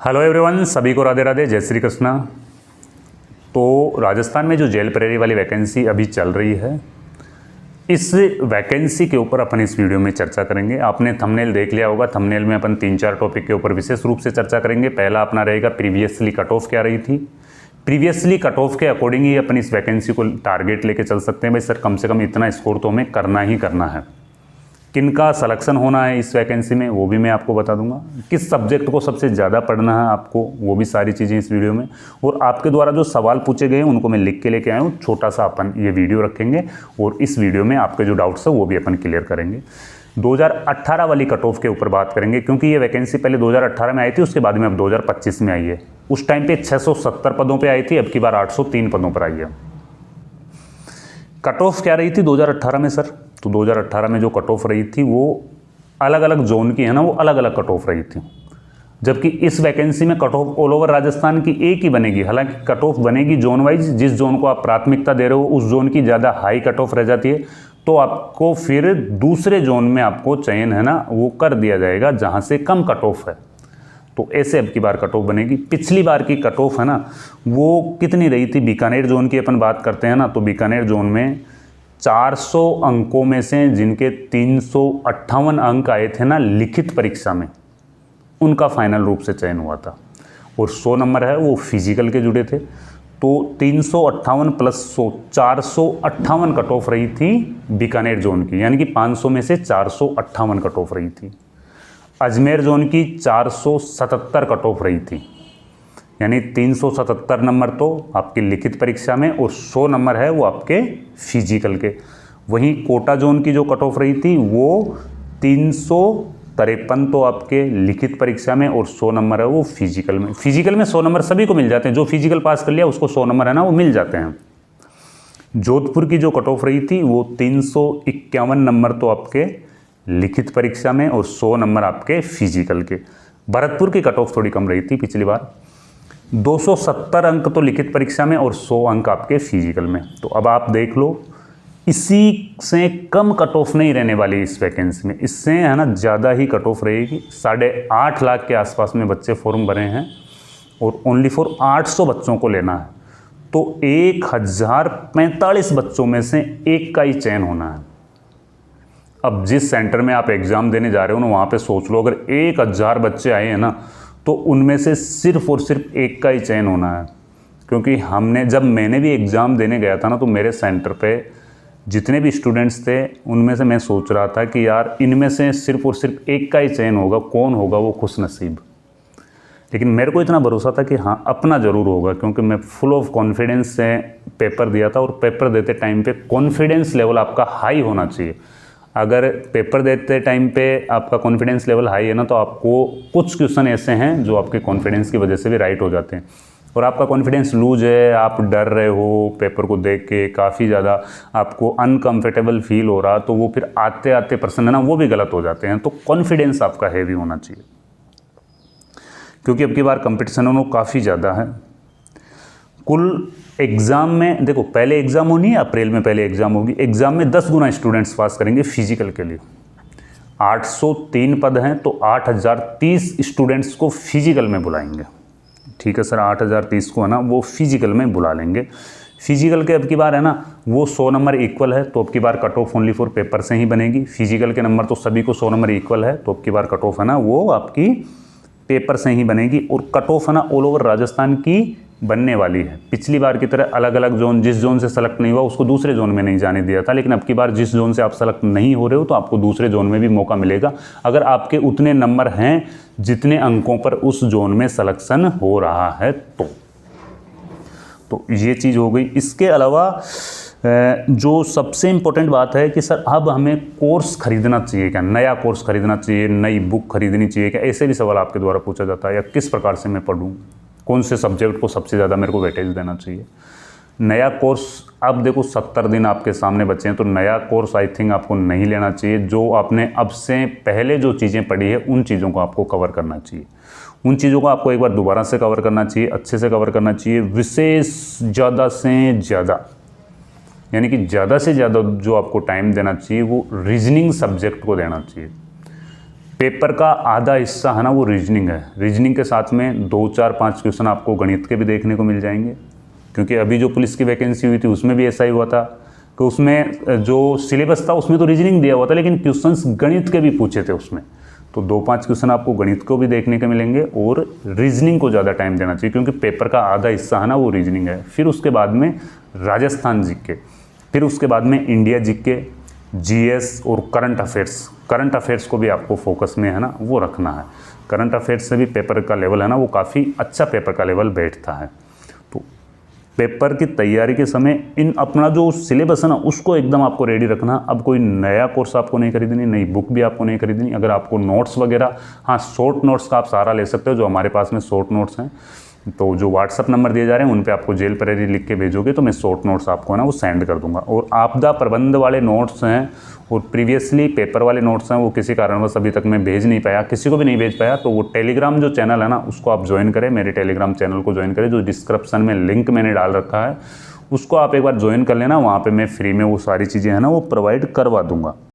Hello everyone, सभी को राधे राधे, जय श्री कृष्णा। तो राजस्थान में जो जेल प्रेरी वाली वैकेंसी अभी चल रही है, इस वैकेंसी के ऊपर अपन इस वीडियो में चर्चा करेंगे। आपने थंबनेल देख लिया होगा, थंबनेल में अपन 3-4 टॉपिक के ऊपर विशेष रूप से चर्चा करेंगे। पहला अपना रहेगा प्रीवियसली कट ऑफ क्या रही थी। प्रीवियसली कट ऑफ के अकॉर्डिंग ही अपन इस वैकेंसी को टारगेट लेके चल सकते हैं। भाई सर, कम से कम इतना स्कोर तो हमें करना ही करना है। किनका सिलेक्शन होना है इस वैकेंसी में वो भी मैं आपको बता दूंगा। किस सब्जेक्ट को सबसे ज़्यादा पढ़ना है आपको, वो भी सारी चीज़ें इस वीडियो में। और आपके द्वारा जो सवाल पूछे गए हैं उनको मैं लिख के लेके आया हूँ। छोटा सा अपन ये वीडियो रखेंगे और इस वीडियो में आपके जो डाउट्स है वो भी अपन क्लियर करेंगे। 2018 वाली कट ऑफ के ऊपर बात करेंगे, क्योंकि ये वैकेंसी पहले 2018 में आई थी, उसके बाद में अब 2025 में आई है। उस टाइम पे 670 पदों पर आई थी, अब की बार 803 पदों पर आई है। कट ऑफ क्या रही थी 2018 में सर? तो 2018 में जो कट ऑफ रही थी वो अलग अलग जोन की है ना, वो अलग अलग कट ऑफ रही थी। जबकि इस वैकेंसी में cut off all over Rajasthan की एक ही बनेगी। हालांकि कट ऑफ बनेगी जोन वाइज, जिस जोन को आप प्राथमिकता दे रहे हो उस जोन की ज़्यादा हाई कट ऑफ रह जाती है, तो आपको फिर दूसरे जोन में आपको चयन है ना वो कर दिया जाएगा जहाँ से कम कट ऑफ है। तो ऐसे अब की बार कट ऑफ बनेगी। पिछली बार की कट ऑफ है ना वो कितनी रही थी? बीकानेर जोन की अपन बात करते हैं ना, तो बीकानेर जोन में 400 अंकों में से जिनके 358 अंक आए थे ना लिखित परीक्षा में, उनका फाइनल रूप से चयन हुआ था। और 100 नंबर है वो फिजिकल के जुड़े थे। तो 358 प्लस 100 458 कट ऑफ रही थी बीकानेर जोन की, यानी कि 500 में से 458 कट ऑफ रही थी। अजमेर जोन की 477 कट ऑफ रही थी, यानी 377 नंबर तो आपकी लिखित परीक्षा में और 100 नंबर है वो आपके फिजिकल के। वहीं कोटा जोन की जो कट ऑफ रही थी वो 353 तो आपके लिखित परीक्षा में और 100 नंबर है वो फिजिकल में। फिजिकल में 100 नंबर सभी को मिल जाते हैं, जो फिजिकल पास कर लिया उसको 100 नंबर है ना वो मिल जाते हैं। जोधपुर की जो कट ऑफ रही थी वो 351 नंबर तो आपके लिखित परीक्षा में और 100 नंबर आपके फिजिकल के। भरतपुर की कट ऑफ थोड़ी कम रही थी पिछली बार, 270 अंक तो लिखित परीक्षा में और 100 अंक आपके फिजिकल में। तो अब आप देख लो, इसी से कम कट ऑफ नहीं रहने वाली इस वैकेंसी में, इससे है ना ज़्यादा ही कट ऑफ रहेगी। 8.5 लाख के आसपास में बच्चे फॉर्म भरे हैं और ओनली फॉर 800 बच्चों को लेना है। तो 1045 बच्चों में से एक का ही चयन होना है। अब जिस सेंटर में आप एग्ज़ाम देने जा रहे हो ना, वहाँ पे सोच लो अगर 1000 बच्चे आए हैं ना, तो उनमें से सिर्फ और सिर्फ एक का ही चयन होना है। क्योंकि जब मैंने भी एग्ज़ाम देने गया था ना, तो मेरे सेंटर पे जितने भी स्टूडेंट्स थे उनमें से मैं सोच रहा था कि यार इनमें से सिर्फ और सिर्फ एक का ही चयन होगा, कौन होगा वो खुशनसीब। लेकिन मेरे को इतना भरोसा था कि हाँ अपना ज़रूर होगा, क्योंकि मैं फुल ऑफ कॉन्फिडेंस से पेपर दिया था। और पेपर देते टाइम पे कॉन्फिडेंस लेवल आपका हाई होना चाहिए। अगर पेपर देते टाइम पे आपका कॉन्फिडेंस लेवल हाई है ना, तो आपको कुछ क्वेश्चन ऐसे हैं जो आपके कॉन्फिडेंस की वजह से भी राइट हो जाते हैं। और आपका कॉन्फिडेंस लूज है, आप डर रहे हो पेपर को देख के, काफ़ी ज़्यादा आपको अनकंफर्टेबल फील हो रहा, तो वो फिर आते आते प्रश्न है ना वो भी गलत हो जाते हैं। तो कॉन्फिडेंस आपका हैवी होना चाहिए, क्योंकि अब की बार कंपटीशन है वो काफ़ी ज़्यादा है। कुल एग्ज़ाम में देखो, पहले एग्ज़ाम होनी है अप्रैल में, पहले एग्ज़ाम होगी। एग्ज़ाम में 10 गुना स्टूडेंट्स पास करेंगे फिजिकल के लिए। 803 पद हैं तो 8030 स्टूडेंट्स को फिजिकल में बुलाएंगे। ठीक है सर, 8030 को है ना वो फिजिकल में बुला लेंगे। फिजिकल के अब की बार है ना वो 100 नंबर इक्वल है, तो अब की बार cut off only for paper से ही बनेगी। फिजिकल के नंबर तो सभी को 100 नंबर इक्वल है, तो अब की बार कट ऑफ है ना वो आपकी पेपर से ही बनेगी। और कट ऑफ है ना ऑल ओवर राजस्थान की बनने वाली है। पिछली बार की तरह अलग अलग जोन, जिस जोन से सेलेक्ट नहीं हुआ उसको दूसरे जोन में नहीं जाने दिया था, लेकिन अब की बार जिस जोन से आप सेलेक्ट नहीं हो रहे हो तो आपको दूसरे जोन में भी मौका मिलेगा, अगर आपके उतने नंबर हैं जितने अंकों पर उस जोन में सिलेक्शन हो रहा है। तो ये चीज़ हो गई। इसके अलावा जो सबसे इम्पोर्टेंट बात है कि सर अब हमें कोर्स खरीदना चाहिए क्या, नया कोर्स खरीदना चाहिए, नई बुक खरीदनी चाहिए क्या, ऐसे भी सवाल आपके द्वारा पूछा जाता है। या किस प्रकार से मैं पढ़ूँ, कौन से सब्जेक्ट को सबसे ज़्यादा मेरे को वेटेज देना चाहिए। नया कोर्स, अब देखो 70 दिन आपके सामने बचे हैं, तो नया कोर्स आई थिंक आपको नहीं लेना चाहिए। जो आपने अब से पहले जो चीज़ें पढ़ी है उन चीज़ों को आपको कवर करना चाहिए। उन चीज़ों को आपको एक बार दोबारा से कवर करना चाहिए, अच्छे से कवर करना चाहिए। विशेष ज़्यादा से ज़्यादा, यानी कि ज़्यादा से ज़्यादा जो आपको टाइम देना चाहिए वो रीजनिंग सब्जेक्ट को देना चाहिए। पेपर का आधा हिस्सा है ना वो रीजनिंग है। रीजनिंग के साथ में 2, 4, 5 क्वेश्चन आपको गणित के भी देखने को मिल जाएंगे, क्योंकि अभी जो पुलिस की वैकेंसी हुई थी उसमें भी ऐसा ही हुआ था कि उसमें जो सिलेबस था उसमें तो रीजनिंग दिया हुआ था, लेकिन क्वेश्चंस गणित के भी पूछे थे उसमें। तो 2-5 क्वेश्चन आपको गणित को भी देखने को मिलेंगे और रीजनिंग को ज़्यादा टाइम देना चाहिए, क्योंकि पेपर का आधा हिस्सा है ना वो रीजनिंग है। फिर उसके बाद में राजस्थान जीके, फिर उसके बाद में इंडिया जीके, जीएस और करंट अफेयर्स। करंट अफेयर्स को भी आपको फोकस में है ना वो रखना है। करंट अफेयर्स से भी पेपर का लेवल है ना वो काफ़ी अच्छा पेपर का लेवल बैठता है। तो पेपर की तैयारी के समय इन अपना जो सिलेबस है ना उसको एकदम आपको रेडी रखना। अब कोई नया कोर्स आपको नहीं खरीदनी, नई बुक भी आपको नहीं खरीदनी। अगर आपको नोट्स वगैरह, हाँ शॉर्ट नोट्स का आप सहारा ले सकते हो, जो हमारे पास में शॉर्ट नोट्स हैं। तो जो व्हाट्सअप नंबर दिए जा रहे हैं उन पे आपको जेल प्रायरी लिख के भेजोगे तो मैं शॉर्ट नोट्स आपको है ना वो सेंड कर दूंगा। और आपदा प्रबंध वाले नोट्स हैं और प्रीवियसली पेपर वाले नोट्स हैं वो किसी कारणवश अभी तक मैं भेज नहीं पाया, किसी को भी नहीं भेज पाया। तो वो टेलीग्राम जो चैनल है ना उसको आप ज्वाइन करें, मेरे टेलीग्राम चैनल को ज्वाइन करें, जो डिस्क्रिप्शन में लिंक मैंने डाल रखा है उसको आप एक बार ज्वाइन कर लेना। वहाँ पर मैं फ्री में वो सारी चीज़ें हैं ना वो प्रोवाइड करवा दूँगा।